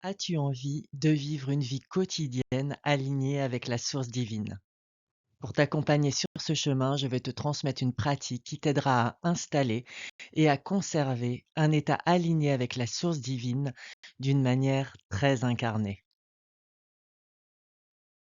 As-tu envie de vivre une vie quotidienne alignée avec la source divine? Pour t'accompagner sur ce chemin, je vais te transmettre une pratique qui t'aidera à installer et à conserver un état aligné avec la source divine d'une manière très incarnée.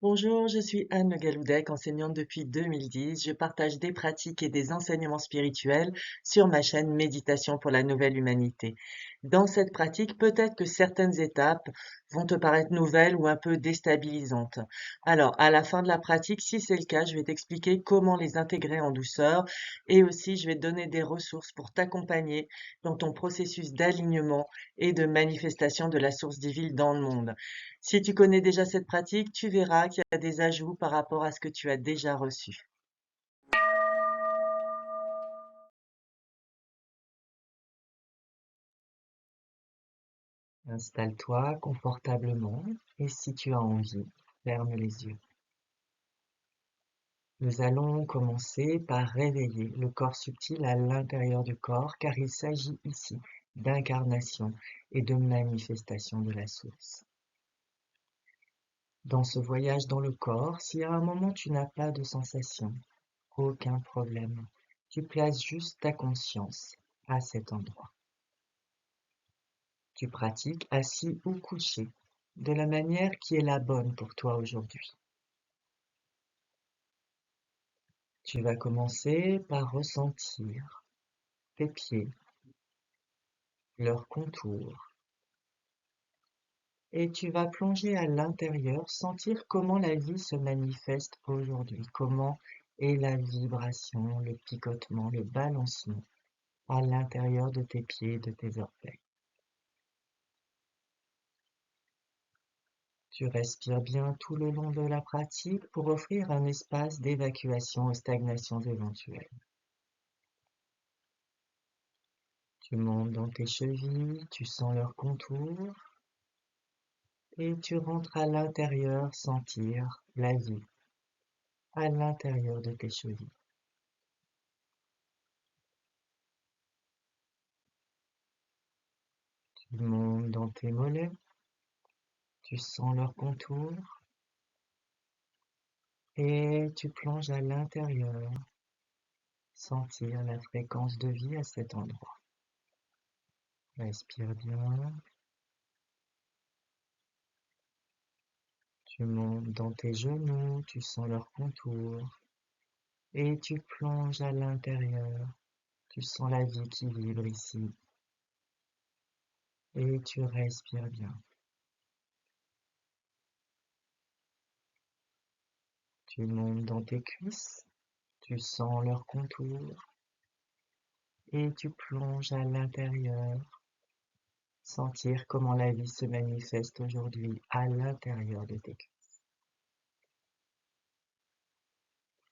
Bonjour, je suis Anne Le Galoudec, enseignante depuis 2010. Je partage des pratiques et des enseignements spirituels sur ma chaîne Méditation pour la nouvelle humanité. Dans cette pratique, peut-être que certaines étapes vont te paraître nouvelles ou un peu déstabilisantes. Alors, à la fin de la pratique, si c'est le cas, je vais t'expliquer comment les intégrer en douceur et aussi je vais te donner des ressources pour t'accompagner dans ton processus d'alignement et de manifestation de la source divine dans le monde. Si tu connais déjà cette pratique, tu verras qu'il y a des ajouts par rapport à ce que tu as déjà reçu. Installe-toi confortablement et si tu as envie, ferme les yeux. Nous allons commencer par réveiller le corps subtil à l'intérieur du corps car il s'agit ici d'incarnation et de manifestation de la source. Dans ce voyage dans le corps, si à un moment tu n'as pas de sensation, aucun problème. Tu places juste ta conscience à cet endroit. Tu pratiques assis ou couché, de la manière qui est la bonne pour toi aujourd'hui. Tu vas commencer par ressentir tes pieds, leurs contours, et tu vas plonger à l'intérieur, sentir comment la vie se manifeste aujourd'hui, comment est la vibration, le picotement, le balancement à l'intérieur de tes pieds et de tes orteils. Tu respires bien tout le long de la pratique pour offrir un espace d'évacuation aux stagnations éventuelles. Tu montes dans tes chevilles, tu sens leurs contours et tu rentres à l'intérieur sentir la vie à l'intérieur de tes chevilles. Tu montes dans tes mollets, tu sens leurs contours et tu plonges à l'intérieur, sentir la fréquence de vie à cet endroit. Respire bien. Tu montes dans tes genoux, tu sens leurs contours et tu plonges à l'intérieur. Tu sens la vie qui vibre ici et tu respires bien. Tu montes dans tes cuisses, tu sens leurs contours et tu plonges à l'intérieur. Sentir comment la vie se manifeste aujourd'hui à l'intérieur de tes cuisses.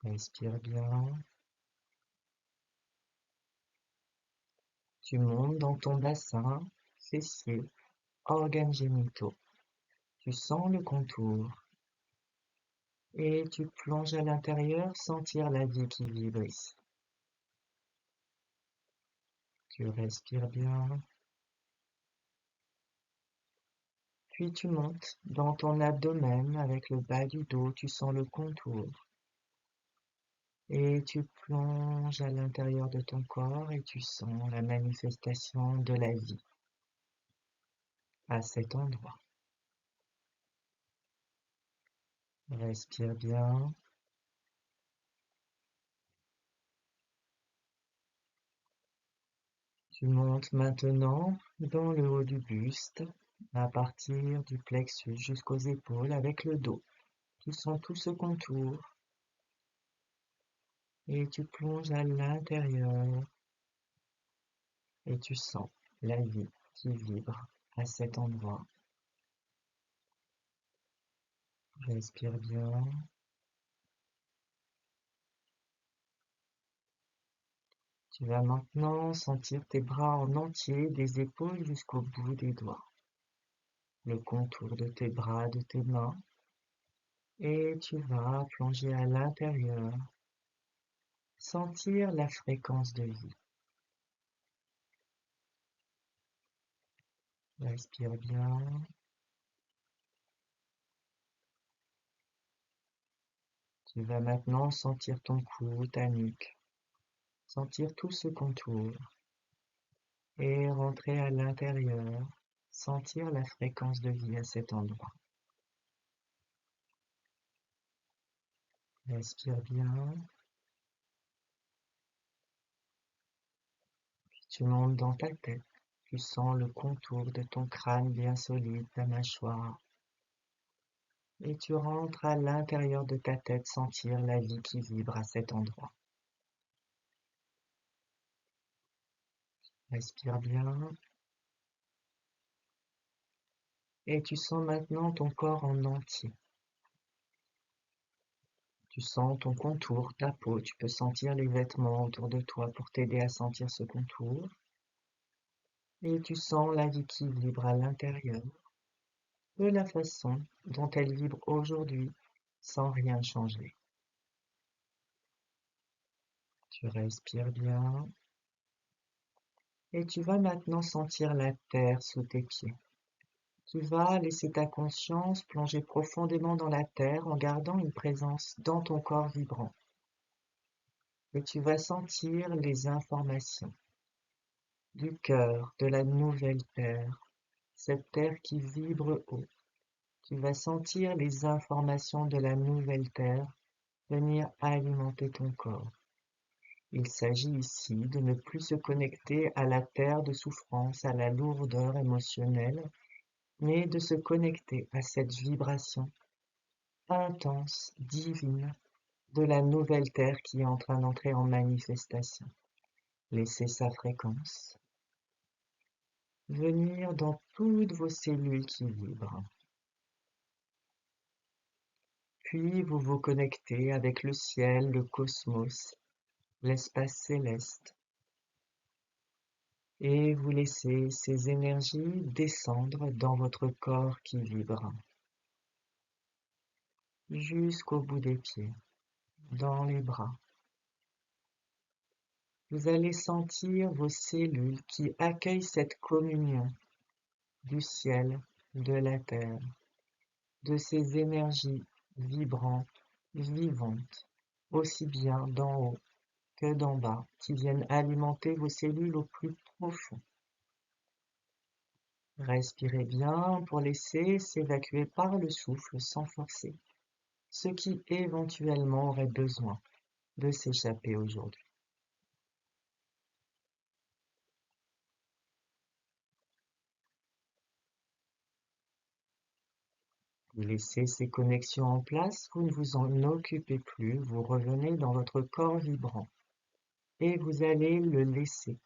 Respire bien. Tu montes dans ton bassin, fessier, organes génitaux. Tu sens le contour et tu plonges à l'intérieur, sentir la vie qui vibre ici. Tu respires bien, puis tu montes dans ton abdomen avec le bas du dos, tu sens le contour et tu plonges à l'intérieur de ton corps et tu sens la manifestation de la vie à cet endroit. Respire bien. Tu montes maintenant dans le haut du buste, à partir du plexus jusqu'aux épaules avec le dos. Tu sens tout ce contour et tu plonges à l'intérieur et tu sens la vie qui vibre à cet endroit. Respire bien. Tu vas maintenant sentir tes bras en entier, des épaules jusqu'au bout des doigts. Le contour de tes bras, de tes mains. Et tu vas plonger à l'intérieur. Sentir la fréquence de vie. Respire bien. Tu vas maintenant sentir ton cou, ta nuque, sentir tout ce contour et rentrer à l'intérieur, sentir la fréquence de vie à cet endroit. Respire bien, puis tu montes dans ta tête. Tu sens le contour de ton crâne bien solide, ta mâchoire, et tu rentres à l'intérieur de ta tête sentir la vie qui vibre à cet endroit. Respire bien, et tu sens maintenant ton corps en entier. Tu sens ton contour, ta peau, tu peux sentir les vêtements autour de toi pour t'aider à sentir ce contour. Et tu sens la vie qui vibre à l'intérieur, de la façon dont elle vibre aujourd'hui, sans rien changer. Tu respires bien et tu vas maintenant sentir la terre sous tes pieds. Tu vas laisser ta conscience plonger profondément dans la terre en gardant une présence dans ton corps vibrant. Et tu vas sentir les informations du cœur de la nouvelle terre, cette terre qui vibre haut. Tu vas sentir les informations de la nouvelle terre venir alimenter ton corps. Il s'agit ici de ne plus se connecter à la terre de souffrance, à la lourdeur émotionnelle, mais de se connecter à cette vibration intense, divine, de la nouvelle terre qui est en train d'entrer en manifestation. Laissez sa fréquence venir dans toutes vos cellules qui vibrent. Puis vous vous connectez avec le ciel, le cosmos, l'espace céleste, et vous laissez ces énergies descendre dans votre corps qui vibre, jusqu'au bout des pieds, dans les bras. Vous allez sentir vos cellules qui accueillent cette communion du ciel, de la terre, de ces énergies vibrantes, vivantes, aussi bien d'en haut que d'en bas, qui viennent alimenter vos cellules au plus profond. Respirez bien pour laisser s'évacuer par le souffle sans forcer ce qui éventuellement aurait besoin de s'échapper aujourd'hui. Vous laissez ces connexions en place, vous ne vous en occupez plus, vous revenez dans votre corps vibrant et vous allez le laisser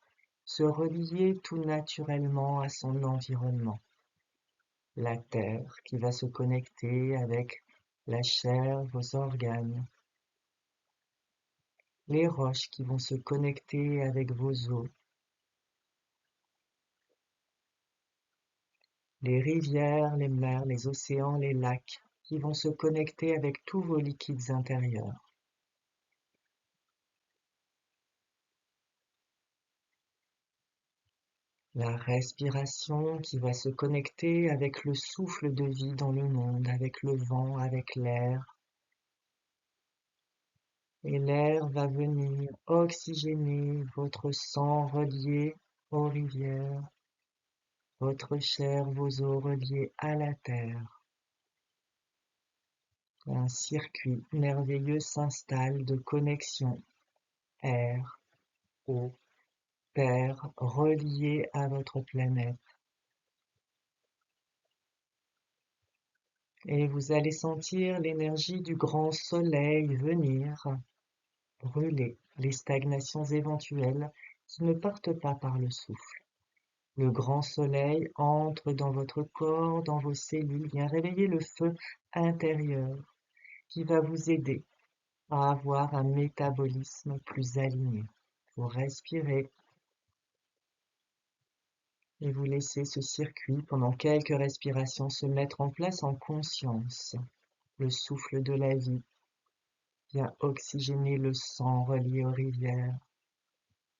se relier tout naturellement à son environnement. La terre qui va se connecter avec la chair, vos organes, les roches qui vont se connecter avec vos os, les rivières, les mers, les océans, les lacs qui vont se connecter avec tous vos liquides intérieurs. La respiration qui va se connecter avec le souffle de vie dans le monde, avec le vent, avec l'air. Et l'air va venir oxygéner votre sang relié aux rivières, votre chair, vos os reliés à la terre. Un circuit merveilleux s'installe de connexion air, eau, terre reliée à votre planète. Et vous allez sentir l'énergie du grand soleil venir brûler les stagnations éventuelles qui ne partent pas par le souffle. Le grand soleil entre dans votre corps, dans vos cellules, vient réveiller le feu intérieur qui va vous aider à avoir un métabolisme plus aligné. Vous respirez et vous laissez ce circuit pendant quelques respirations se mettre en place en conscience. Le souffle de la vie vient oxygéner le sang relié aux rivières,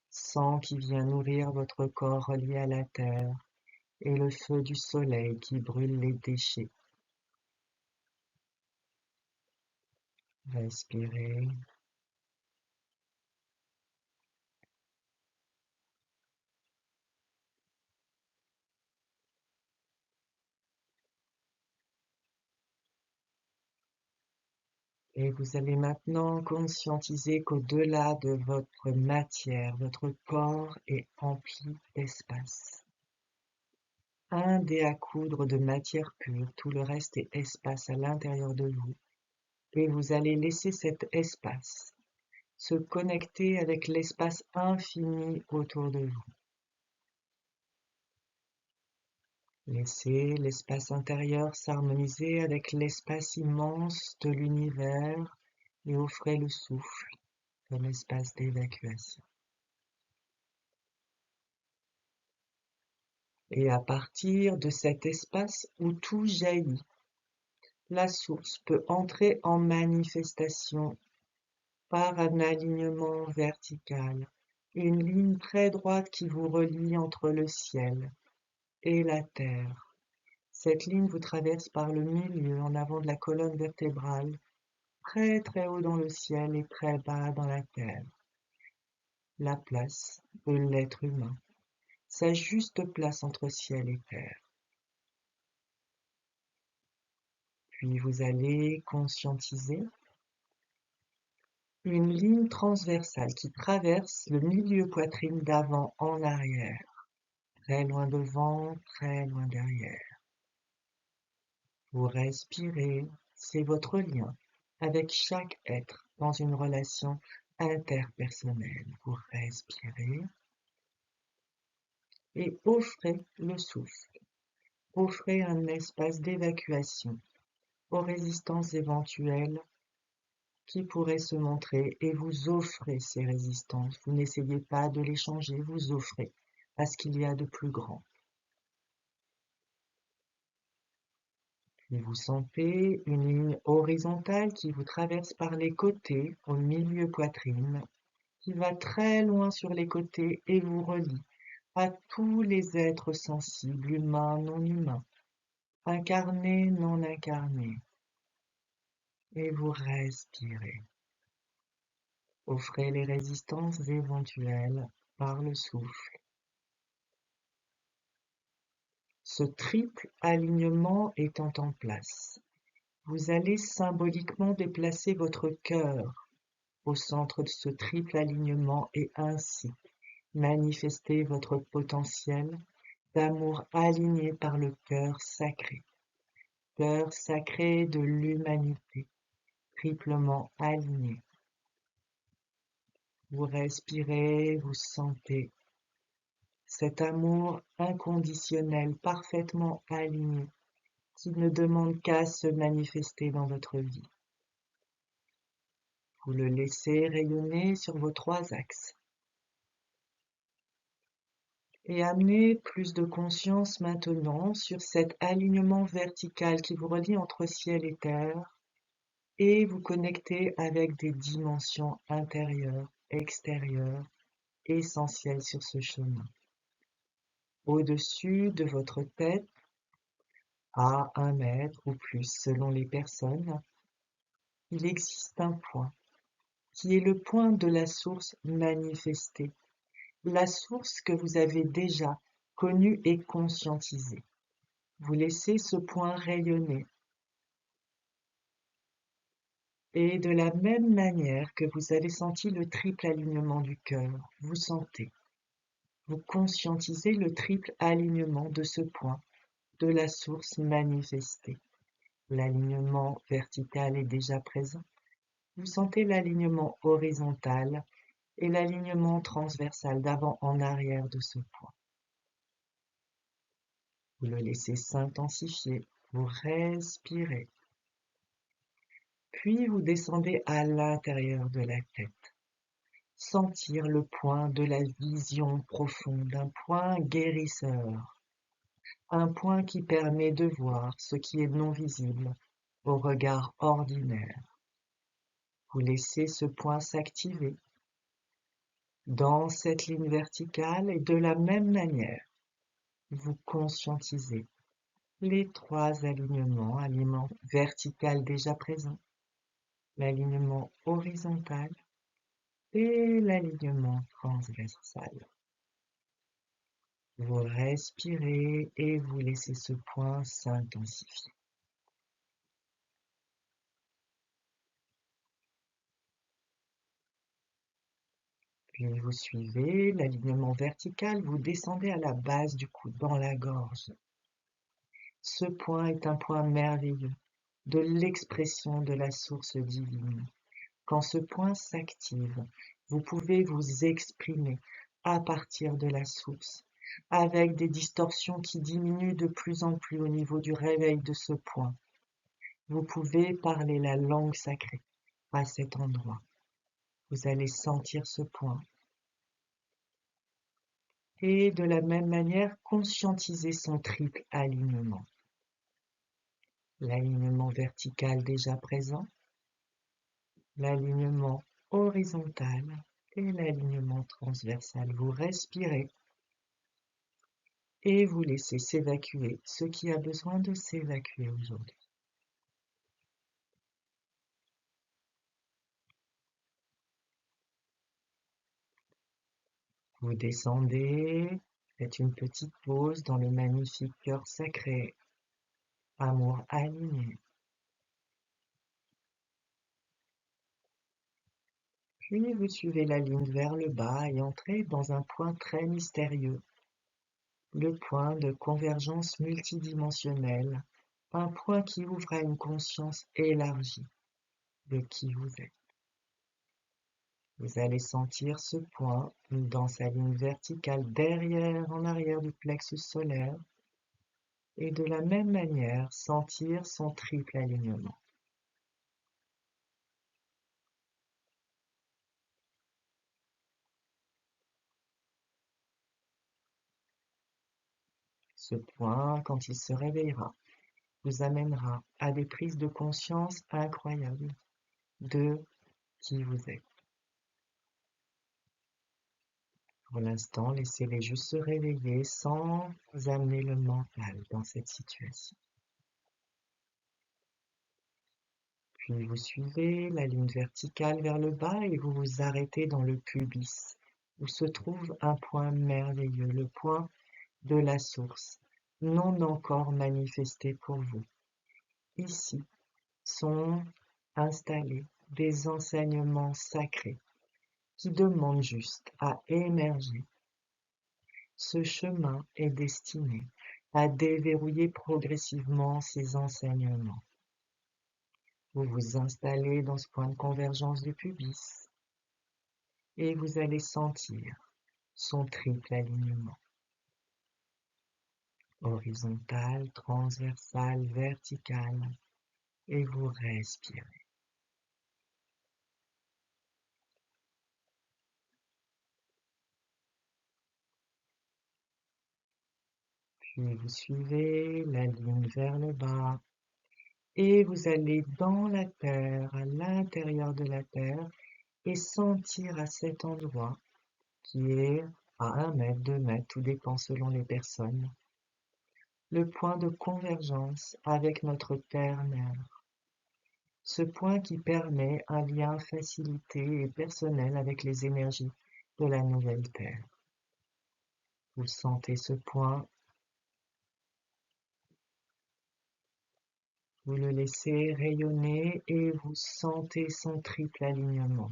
sang qui vient nourrir votre corps relié à la terre, et le feu du soleil qui brûle les déchets. Respirez. Et vous allez maintenant conscientiser qu'au-delà de votre matière, votre corps est empli d'espace. Un dé à coudre de matière pure, tout le reste est espace à l'intérieur de vous. Et vous allez laisser cet espace se connecter avec l'espace infini autour de vous. Laissez l'espace intérieur s'harmoniser avec l'espace immense de l'univers et offrez le souffle comme espace d'évacuation. Et à partir de cet espace où tout jaillit, la source peut entrer en manifestation par un alignement vertical, une ligne très droite qui vous relie entre le ciel et la terre. Cette ligne vous traverse par le milieu en avant de la colonne vertébrale, très très haut dans le ciel et très bas dans la terre. La place de l'être humain, sa juste place entre ciel et terre. Puis vous allez conscientiser une ligne transversale qui traverse le milieu poitrine d'avant en arrière, très loin devant, très loin derrière. Vous respirez, c'est votre lien avec chaque être dans une relation interpersonnelle. Vous respirez et offrez le souffle. Offrez un espace d'évacuation aux résistances éventuelles qui pourraient se montrer et vous offrez ces résistances. Vous n'essayez pas de les changer, vous offrez à ce qu'il y a de plus grand. Et vous sentez une ligne horizontale qui vous traverse par les côtés au milieu poitrine, qui va très loin sur les côtés et vous relie à tous les êtres sensibles, humains, non humains, incarnés, non incarnés. Et vous respirez. Offrez les résistances éventuelles par le souffle. Ce triple alignement étant en place, vous allez symboliquement déplacer votre cœur au centre de ce triple alignement et ainsi manifester votre potentiel d'amour aligné par le cœur sacré de l'humanité, triplement aligné. Vous respirez, vous sentez cet amour inconditionnel, parfaitement aligné, qui ne demande qu'à se manifester dans votre vie. Vous le laissez rayonner sur vos 3 axes. Et amenez plus de conscience maintenant sur cet alignement vertical qui vous relie entre ciel et terre et vous connectez avec des dimensions intérieures, extérieures, essentielles sur ce chemin. Au-dessus de votre tête, à 1 mètre ou plus selon les personnes, il existe un point qui est le point de la source manifestée, la source que vous avez déjà connue et conscientisée. Vous laissez ce point rayonner. Et de la même manière que vous avez senti le triple alignement du cœur, vous sentez, vous conscientisez le triple alignement de ce point, de la source manifestée. L'alignement vertical est déjà présent. Vous sentez l'alignement horizontal et l'alignement transversal d'avant en arrière de ce point. Vous le laissez s'intensifier, vous respirez. Puis vous descendez à l'intérieur de la tête. Sentir le point de la vision profonde, un point guérisseur, un point qui permet de voir ce qui est non visible au regard ordinaire. Vous laissez ce point s'activer dans cette ligne verticale et de la même manière, vous conscientisez les 3 alignements, alignement vertical déjà présent, l'alignement horizontal et l'alignement transversal. Vous respirez et vous laissez ce point s'intensifier. Puis vous suivez l'alignement vertical, vous descendez à la base du cou, dans la gorge. Ce point est un point merveilleux de l'expression de la source divine. Quand ce point s'active, vous pouvez vous exprimer à partir de la source, avec des distorsions qui diminuent de plus en plus au niveau du réveil de ce point. Vous pouvez parler la langue sacrée à cet endroit. Vous allez sentir ce point. Et de la même manière, conscientiser son triple alignement. L'alignement vertical déjà présent, l'alignement horizontal et l'alignement transversal. Vous respirez et vous laissez s'évacuer ce qui a besoin de s'évacuer aujourd'hui. Vous descendez, faites une petite pause dans le magnifique cœur sacré, amour aligné. Puis vous suivez la ligne vers le bas et entrez dans un point très mystérieux, le point de convergence multidimensionnelle, un point qui ouvre à une conscience élargie de qui vous êtes. Vous allez sentir ce point dans sa ligne verticale derrière, en arrière du plexus solaire, et de la même manière sentir son triple alignement. Ce point, quand il se réveillera, vous amènera à des prises de conscience incroyables de qui vous êtes. Pour l'instant, laissez-les juste se réveiller sans amener le mental dans cette situation. Puis vous suivez la ligne verticale vers le bas et vous vous arrêtez dans le pubis, où se trouve un point merveilleux, le point de la source, non encore manifesté pour vous. Ici sont installés des enseignements sacrés qui demandent juste à émerger. Ce chemin est destiné à déverrouiller progressivement ces enseignements. Vous vous installez dans ce point de convergence du pubis et vous allez sentir son triple alignement. Horizontal, transversal, vertical, et vous respirez. Puis vous suivez la ligne vers le bas et vous allez dans la terre, à l'intérieur de la terre, et sentir à cet endroit qui est à 1 mètre, 2 mètres, tout dépend selon les personnes, le point de convergence avec notre terre-mère. Ce point qui permet un lien facilité et personnel avec les énergies de la nouvelle terre. Vous sentez ce point, vous le laissez rayonner et vous sentez son triple alignement.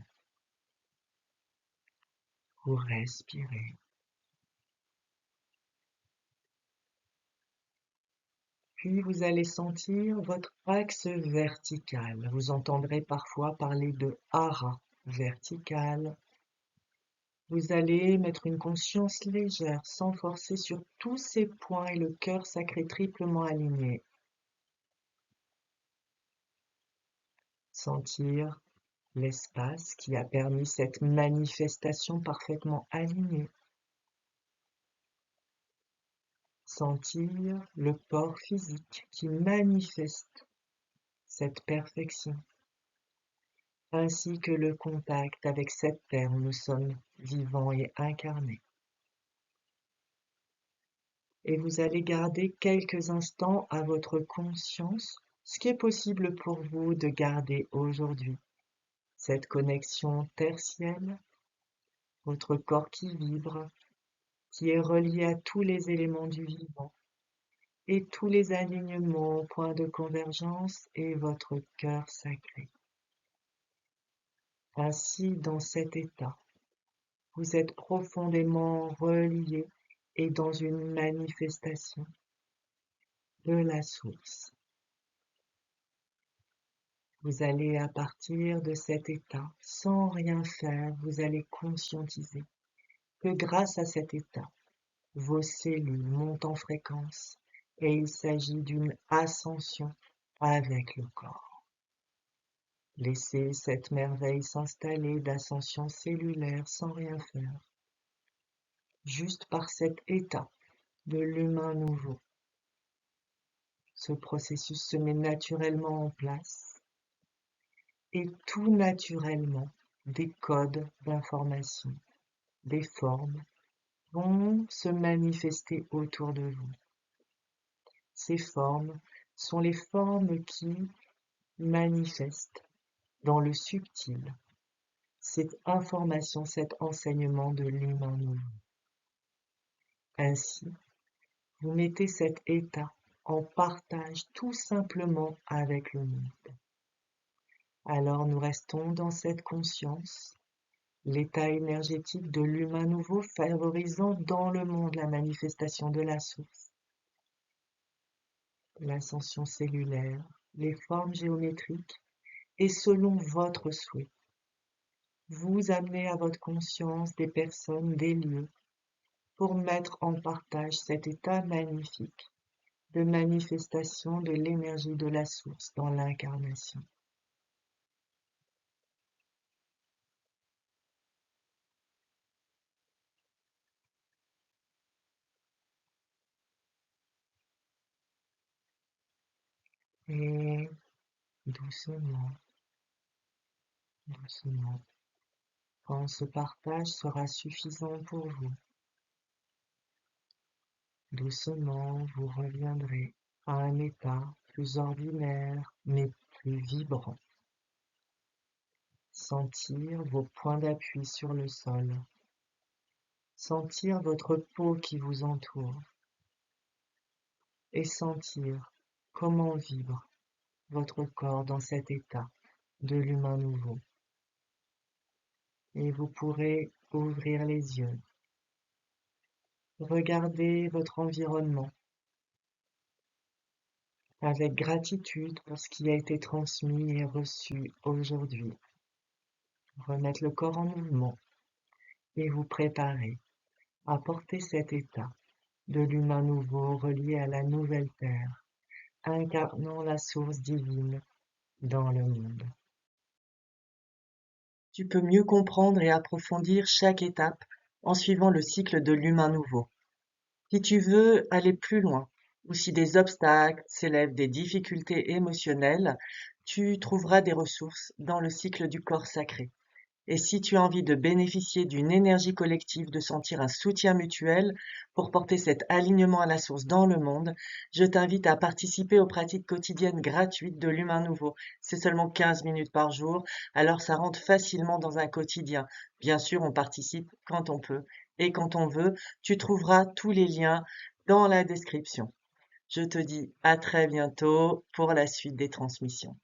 Vous respirez. Puis vous allez sentir votre axe vertical. Vous entendrez parfois parler de hara vertical. Vous allez mettre une conscience légère, sans forcer sur tous ces points et le cœur sacré triplement aligné. Sentir l'espace qui a permis cette manifestation parfaitement alignée. Sentir le corps physique qui manifeste cette perfection, ainsi que le contact avec cette terre où nous sommes vivants et incarnés. Et vous allez garder quelques instants à votre conscience, ce qui est possible pour vous de garder aujourd'hui, cette connexion tertielle, votre corps qui vibre, qui est relié à tous les éléments du vivant et tous les alignements, points de convergence et votre cœur sacré. Ainsi, dans cet état, vous êtes profondément relié et dans une manifestation de la source. Vous allez, à partir de cet état, sans rien faire, vous allez conscientiser que grâce à cet état, vos cellules montent en fréquence et il s'agit d'une ascension avec le corps. Laissez cette merveille s'installer d'ascension cellulaire sans rien faire, juste par cet état de l'humain nouveau. Ce processus se met naturellement en place et tout naturellement, des codes d'information, des formes vont se manifester autour de vous. Ces formes sont les formes qui manifestent dans le subtil cette information, cet enseignement de l'humain nouveau. Ainsi, vous mettez cet état en partage tout simplement avec le monde. Alors nous restons dans cette conscience, l'état énergétique de l'humain nouveau favorisant dans le monde la manifestation de la source, l'ascension cellulaire, les formes géométriques, et selon votre souhait, vous amenez à votre conscience des personnes, des lieux, pour mettre en partage cet état magnifique de manifestation de l'énergie de la source dans l'incarnation. Et doucement, doucement, quand ce partage sera suffisant pour vous, doucement vous reviendrez à un état plus ordinaire mais plus vibrant. Sentir vos points d'appui sur le sol, sentir votre peau qui vous entoure et sentir comment vibre votre corps dans cet état de l'humain nouveau. Et vous pourrez ouvrir les yeux, regarder votre environnement avec gratitude pour ce qui a été transmis et reçu aujourd'hui. Remettre le corps en mouvement et vous préparer à porter cet état de l'humain nouveau relié à la nouvelle terre, incarnant la source divine dans le monde. Tu peux mieux comprendre et approfondir chaque étape en suivant le cycle de l'humain nouveau. Si tu veux aller plus loin, ou si des obstacles s'élèvent, des difficultés émotionnelles, tu trouveras des ressources dans le cycle du corps sacré. Et si tu as envie de bénéficier d'une énergie collective, de sentir un soutien mutuel pour porter cet alignement à la source dans le monde, je t'invite à participer aux pratiques quotidiennes gratuites de l'humain nouveau. C'est seulement 15 minutes par jour, alors ça rentre facilement dans un quotidien. Bien sûr, on participe quand on peut et quand on veut. Tu trouveras tous les liens dans la description. Je te dis à très bientôt pour la suite des transmissions.